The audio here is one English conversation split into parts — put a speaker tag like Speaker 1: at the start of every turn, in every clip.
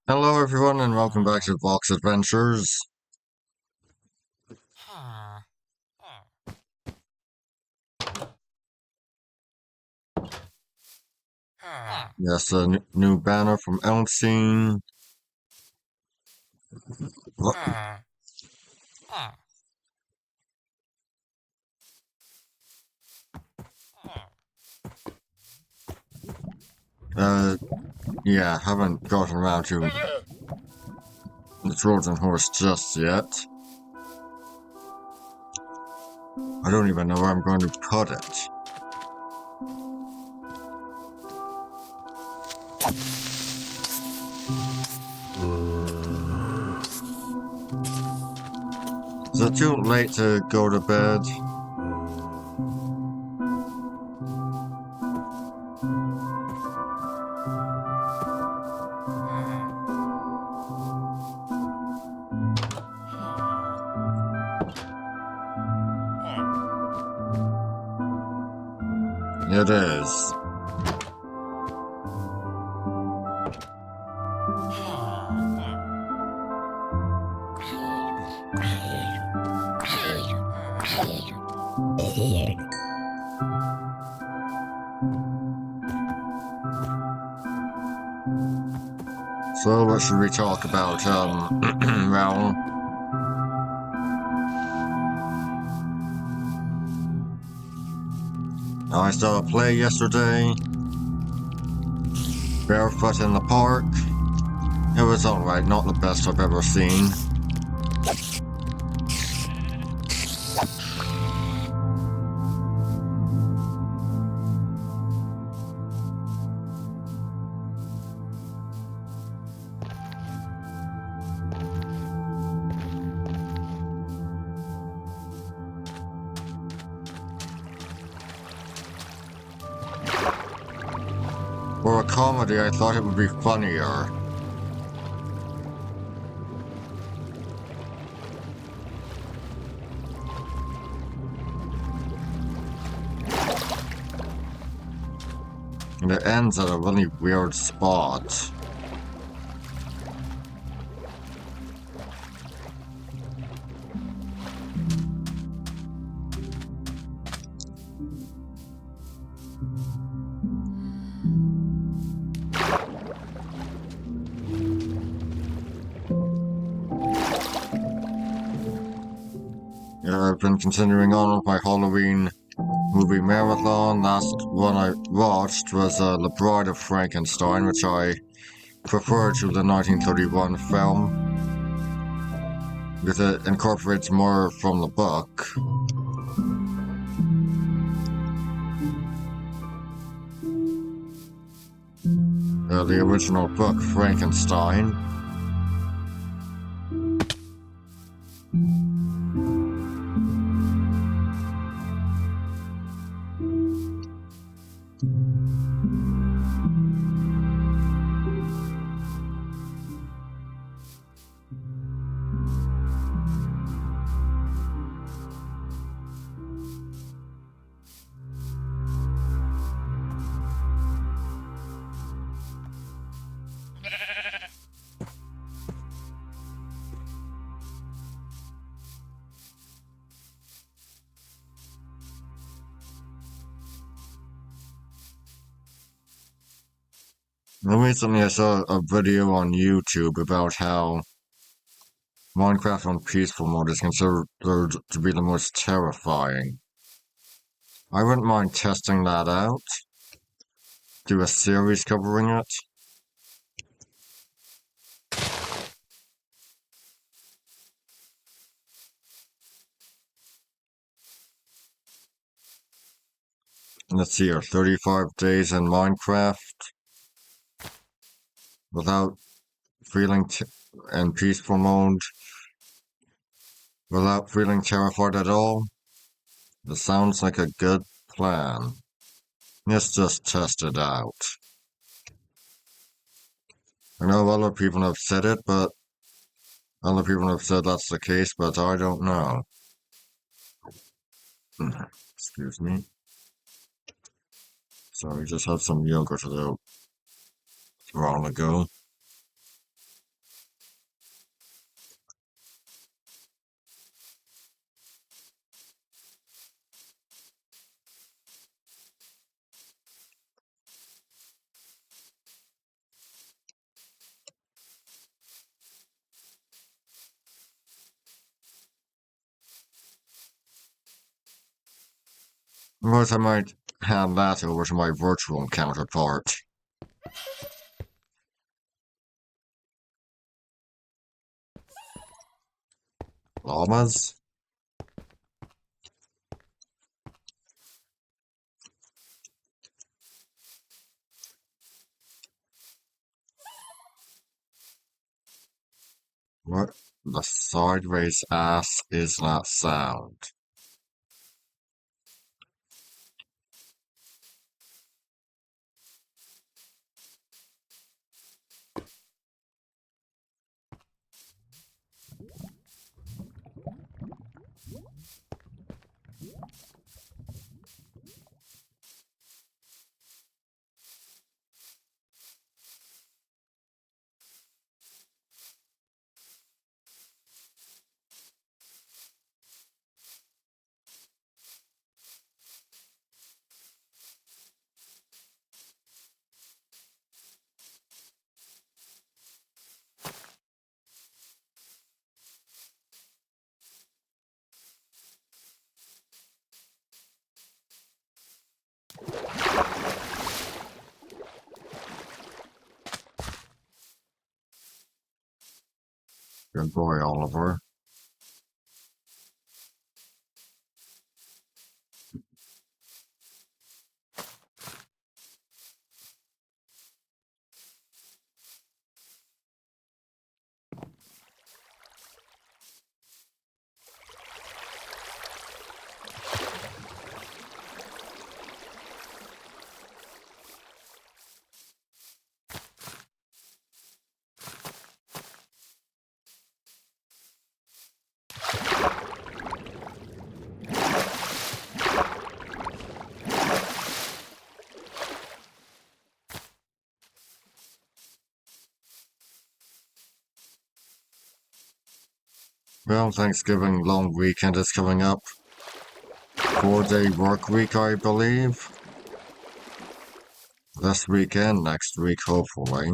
Speaker 1: Hello everyone and welcome back to Vox Adventures. Yes, a new banner from Elmstein. Uh, yeah, haven't gotten around to the Trojan horse just yet. I don't even know where I'm going to put it. Is it too late to go to bed? It is. So what should we talk about, well, I saw a play yesterday, Barefoot in the Park. It was alright, not the best I've ever seen. For a comedy, I thought it would be funnier. And it ends at a really weird spot. I've been continuing on with my Halloween movie marathon. Last one I watched was The Bride of Frankenstein, which I prefer to the 1931 film, because it incorporates more from the book. The original book, Frankenstein. Recently I saw a video on YouTube about how Minecraft on peaceful mode is considered to be the most terrifying. I wouldn't mind testing that out. Do a series covering it. Let's see here, 35 days in Minecraft without feeling in peaceful mode, without feeling terrified at all. It sounds like a good plan. Let's just test it out. I know other people have said it, but other people have said that's the case, but I don't know. Excuse me. Sorry, just had some yogurt a while ago. But I might hand that over to my virtual counterpart. Llamas? What the sideways ass is that sound? Good boy, Oliver. Well, Thanksgiving long weekend is coming up. 4-day work week, I believe. This weekend, next week, hopefully.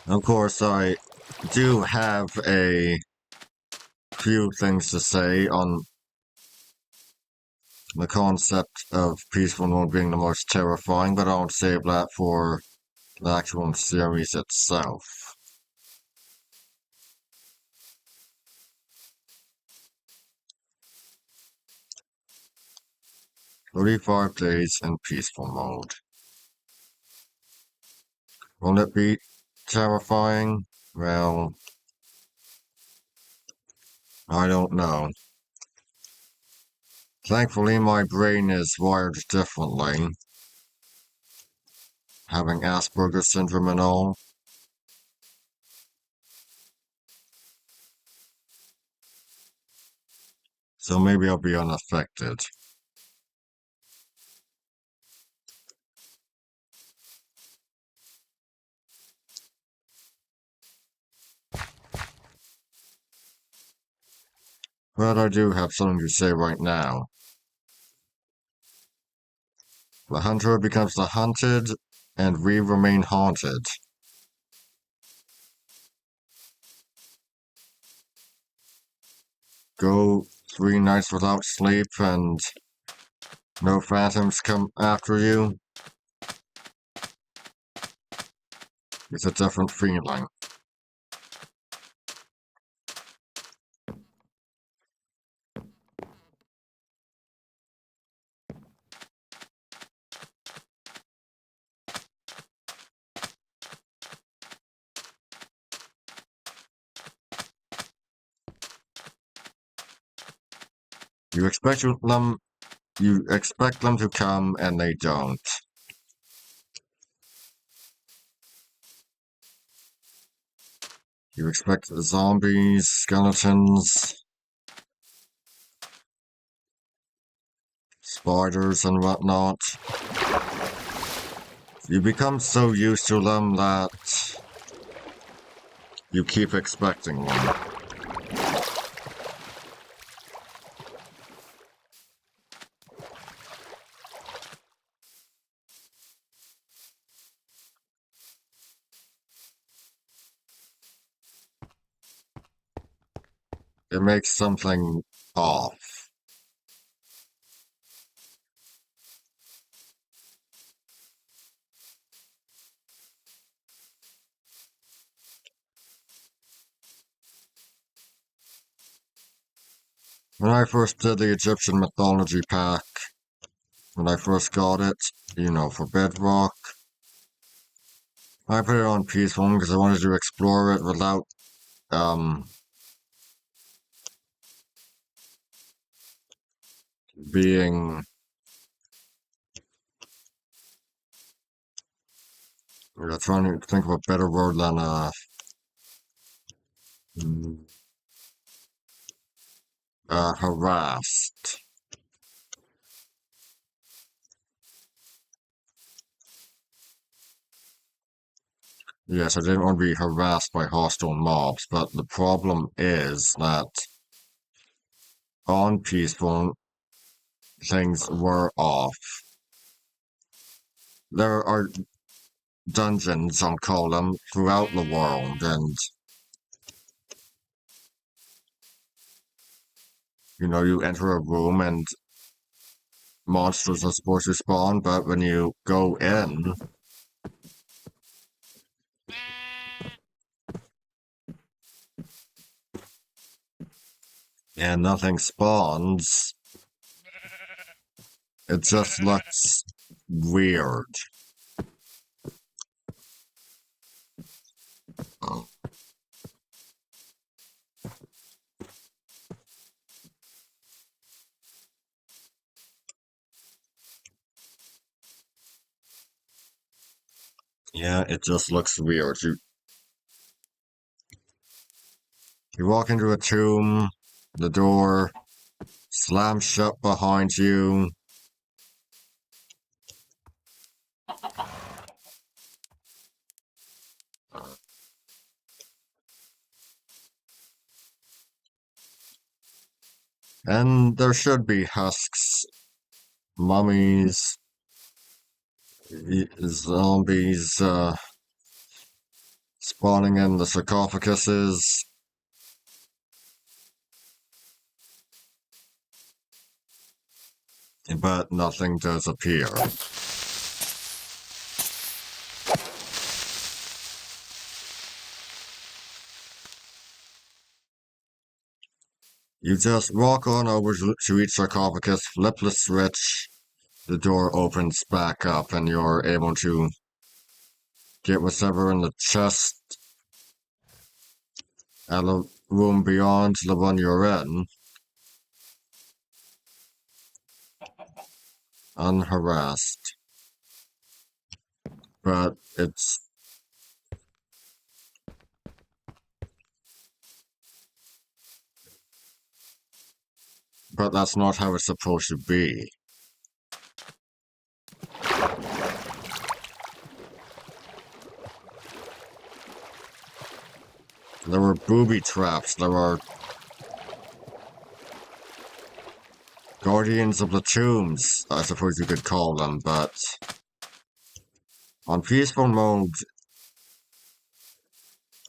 Speaker 1: Of course, I do have a few things to say on the concept of Peaceful Mode being the most terrifying, but I'll save that for the actual series itself. "35 days in Peaceful Mode. Will it be terrifying? Well, I don't know. Thankfully, my brain is wired differently, having Asperger's syndrome and all. So maybe I'll be unaffected. But I do have something to say right now. The hunter becomes the hunted, and we remain haunted. Go 3 nights without sleep and no phantoms come after you. It's a different feeling. You expect them to come and they don't. You expect zombies, skeletons, spiders and whatnot. You become so used to them that you keep expecting them. it makes something off. When I first did the Egyptian mythology pack, when I first got it, you know, for Bedrock, I put it on peaceful because I wanted to explore it without, being, trying to think of a better word than, mm, harassed. Yes, I didn't want to be harassed by hostile mobs, but the problem is that on peaceful, things were off. There are dungeons, I'll call them, throughout the world, and you know, you enter a room and monsters are supposed to spawn, but when you go in and nothing spawns, it just looks weird. Yeah, it just looks weird. You walk into a tomb, the door slams shut behind you. And there should be husks, mummies, zombies, spawning in the sarcophaguses. But nothing does appear. You just walk on over to each sarcophagus, flip the switch, the door opens back up, and you're able to get whatever in the chest and the room beyond the one you're in, unharassed. But that's not how it's supposed to be. There were booby traps, there were guardians of the tombs, I suppose you could call them, but on peaceful mode,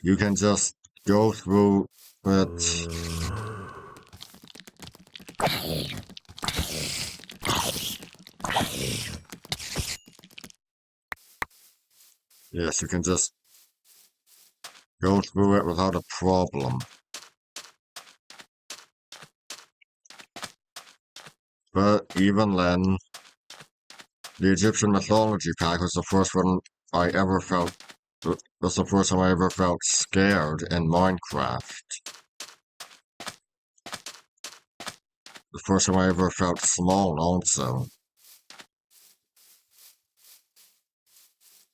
Speaker 1: you can just go through it. Yes, you can just go through it without a problem. But even then, the Egyptian mythology pack was the first one I ever felt, was the first time I ever felt scared in Minecraft. The first time I ever felt small also.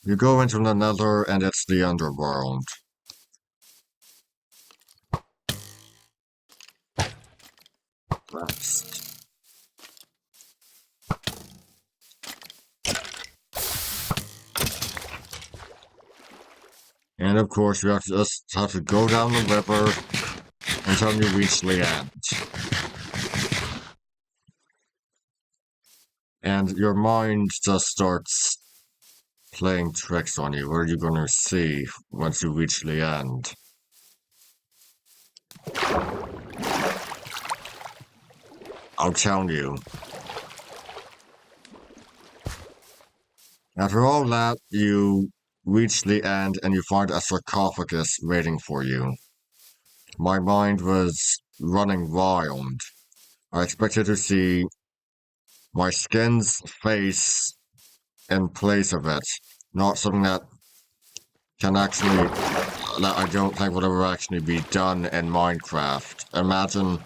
Speaker 1: You go into the Nether and it's the underworld. Rest. And of course, you just have to go down the river until you reach the end. And your mind just starts playing tricks on you. What are you gonna see once you reach the end? I'll tell you. After all that, you reach the end and you find a sarcophagus waiting for you. My mind was running wild. I expected to see my skin's face in place of it, not something that I don't think would ever actually be done in Minecraft. Imagine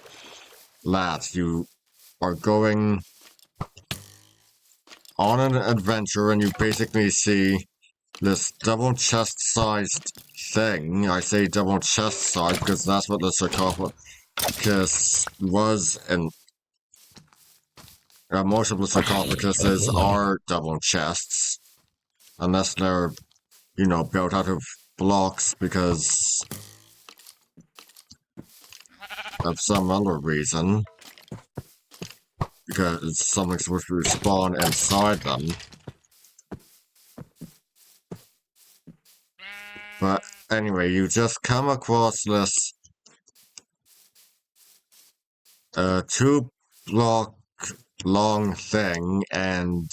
Speaker 1: that you are going on an adventure and you basically see this double chest-sized thing. I say double chest-sized because that's what the sarcophagus was, and most of the sarcophaguses are double chests, unless they're, built out of blocks because of some other reason. Because something's supposed to spawn inside them. But anyway, you just come across this 2-block long thing, and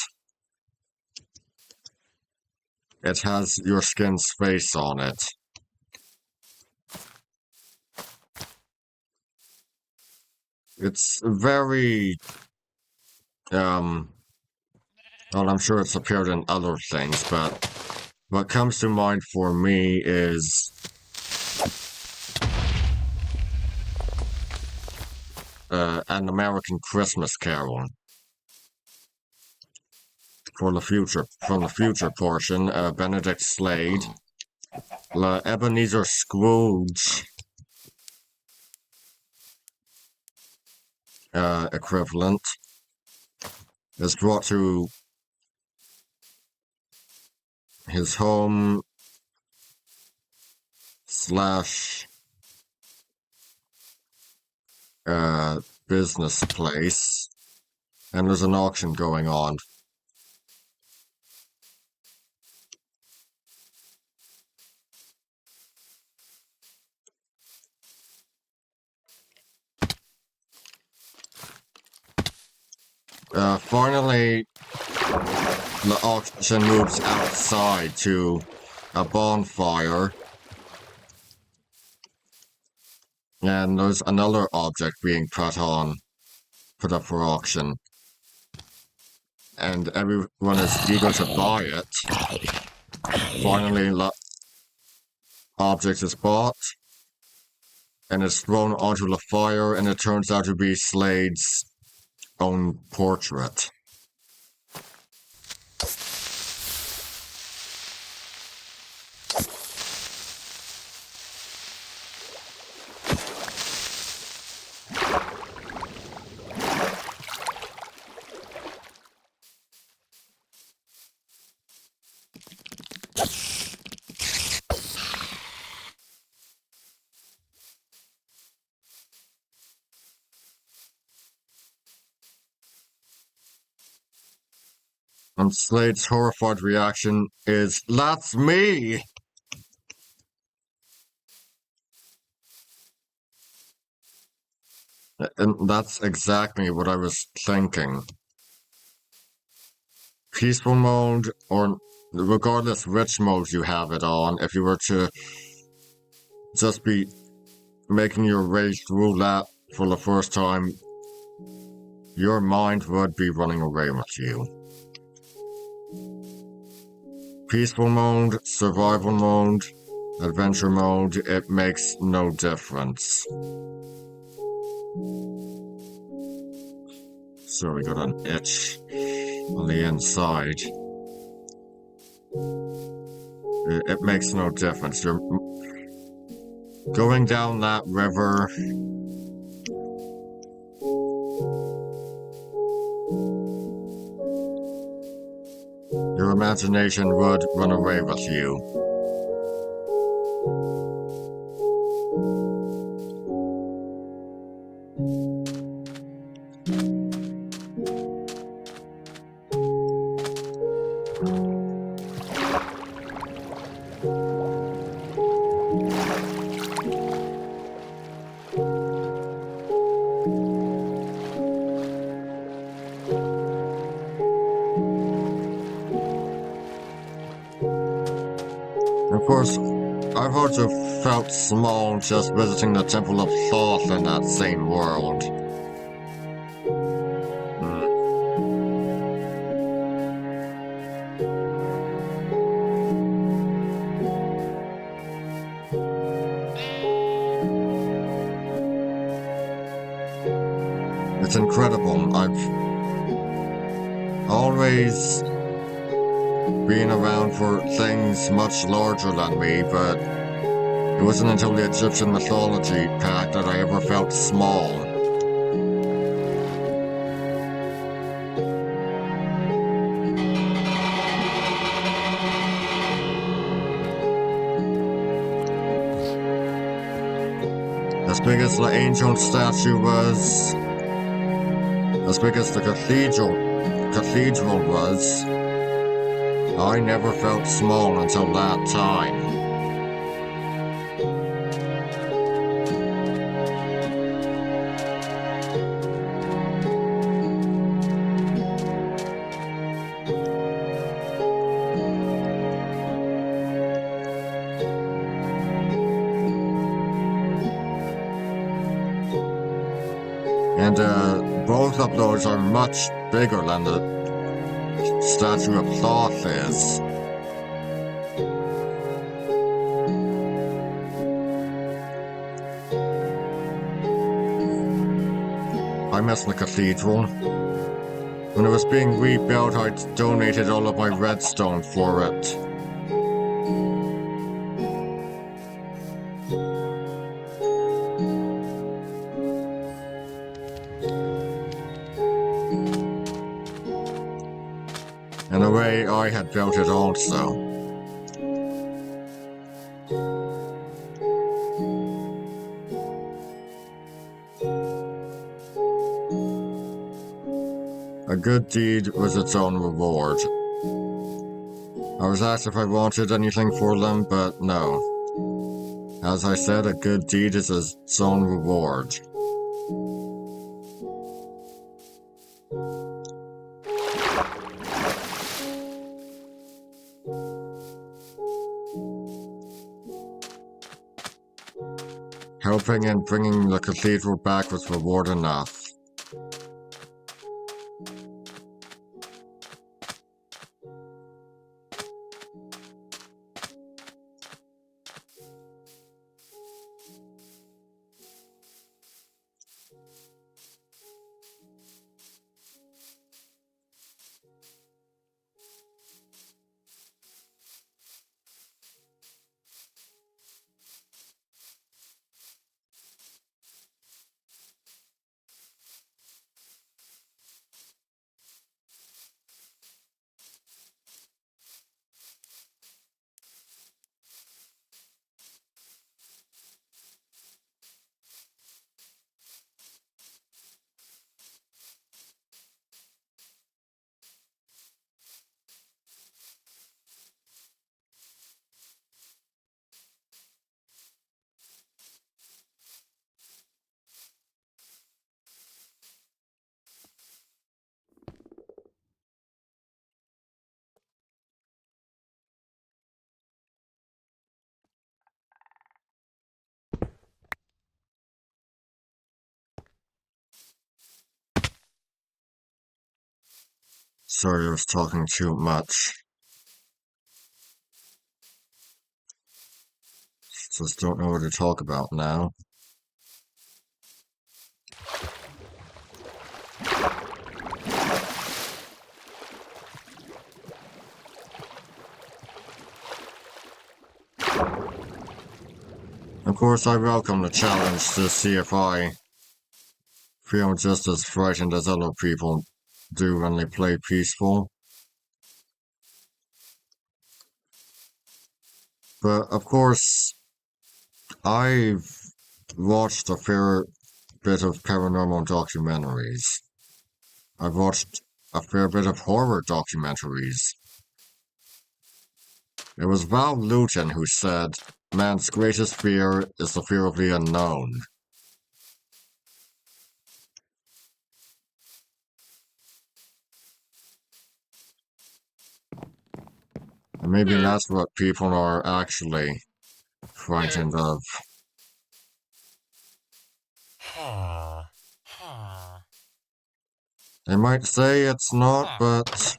Speaker 1: it has your skin's face on it. It's very, well, I'm sure it's appeared in other things, but what comes to mind for me is An American Christmas Carol. From the future portion, Benedict Slade, Ebenezer Scrooge equivalent, is brought to his home slash business place, and there's an auction going on. Finally, the auction moves outside to a bonfire, and there's another object being put up for auction, and everyone is eager to buy it. Finally, the object is bought, and it's thrown onto the fire, and it turns out to be Slade's own portrait. And Slade's horrified reaction is, "That's me!" And that's exactly what I was thinking. Peaceful mode, or regardless which mode you have it on, if you were to just be making your way through that for the first time, your mind would be running away with you. Peaceful mode, survival mode, adventure mode, it makes no difference. So we got an itch on the inside. It makes no difference. You're going down that river. Your imagination would run away with you. course, I've also felt small just visiting the Temple of Thoth in that same world. Hmm. It's incredible. I've always been around for things much larger than me, but it wasn't until the Egyptian mythology pack that I ever felt small. As big as the ancient statue was, as big as the cathedral was, I never felt small until that time. And both of those are much bigger than the Statue of Thoth is. I miss the cathedral. When it was being rebuilt, I donated all of my redstone for it. In a way, I had built it also. A good deed was its own reward. I was asked if I wanted anything for them, but no. As I said, a good deed is its own reward. Helping and bringing the cathedral back was reward enough. Sorry, I was talking too much. Just don't know what to talk about now. Of course, I welcome the challenge to see if I feel just as frightened as other people do when they play peaceful. But of course, I've watched a fair bit of paranormal documentaries. I've watched a fair bit of horror documentaries. It was Val Lewton who said, "Man's greatest fear is the fear of the unknown." And maybe that's what people are actually frightened of. They might say it's not, but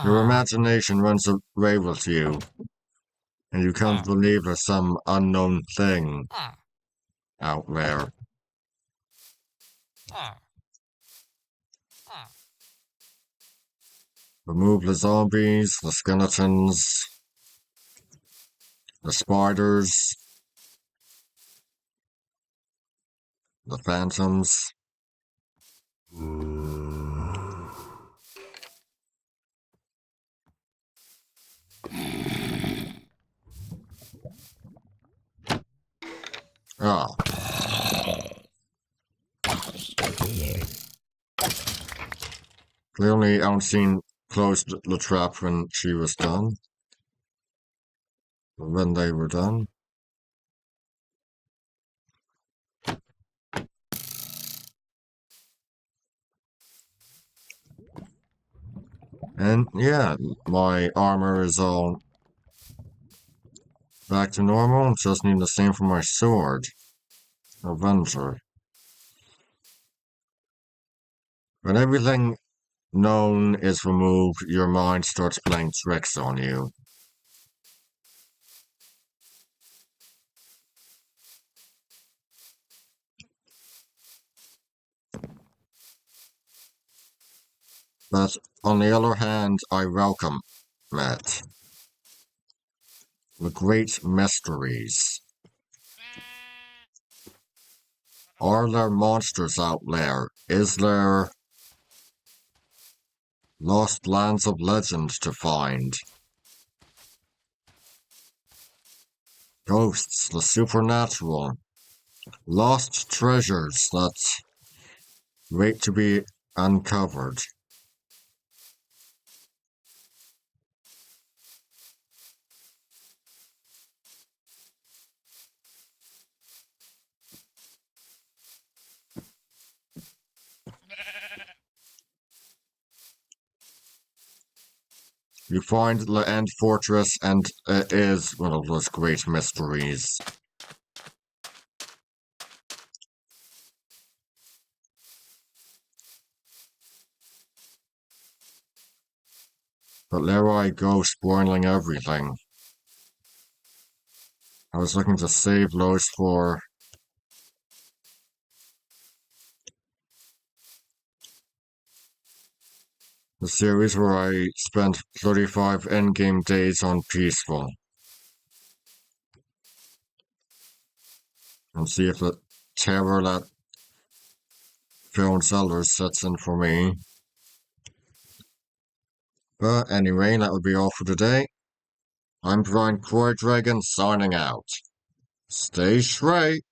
Speaker 1: your imagination runs away with you, and you come to believe there's some unknown thing out there. Remove the zombies, the skeletons, the spiders, the phantoms. Ah, clearly Unseen closed the trap when she was done. When they were done. And yeah, my armor is all back to normal. Just need the same for my sword. Avenger. When everything known is removed, your mind starts playing tricks on you. But on the other hand, I welcome it. The great mysteries. Are there monsters out there? Is there lost lands of legend to find? Ghosts, the supernatural. Lost treasures that wait to be uncovered. You find the End Fortress, and it is one of those great mysteries. But there I go, spoiling everything. I was looking to save those for the series where I spent 35 endgame days on Peaceful. And see if the terror that Phil Sellers sets in for me. But anyway, that would be all for today. I'm Brian Croy Dragon signing out. Stay straight.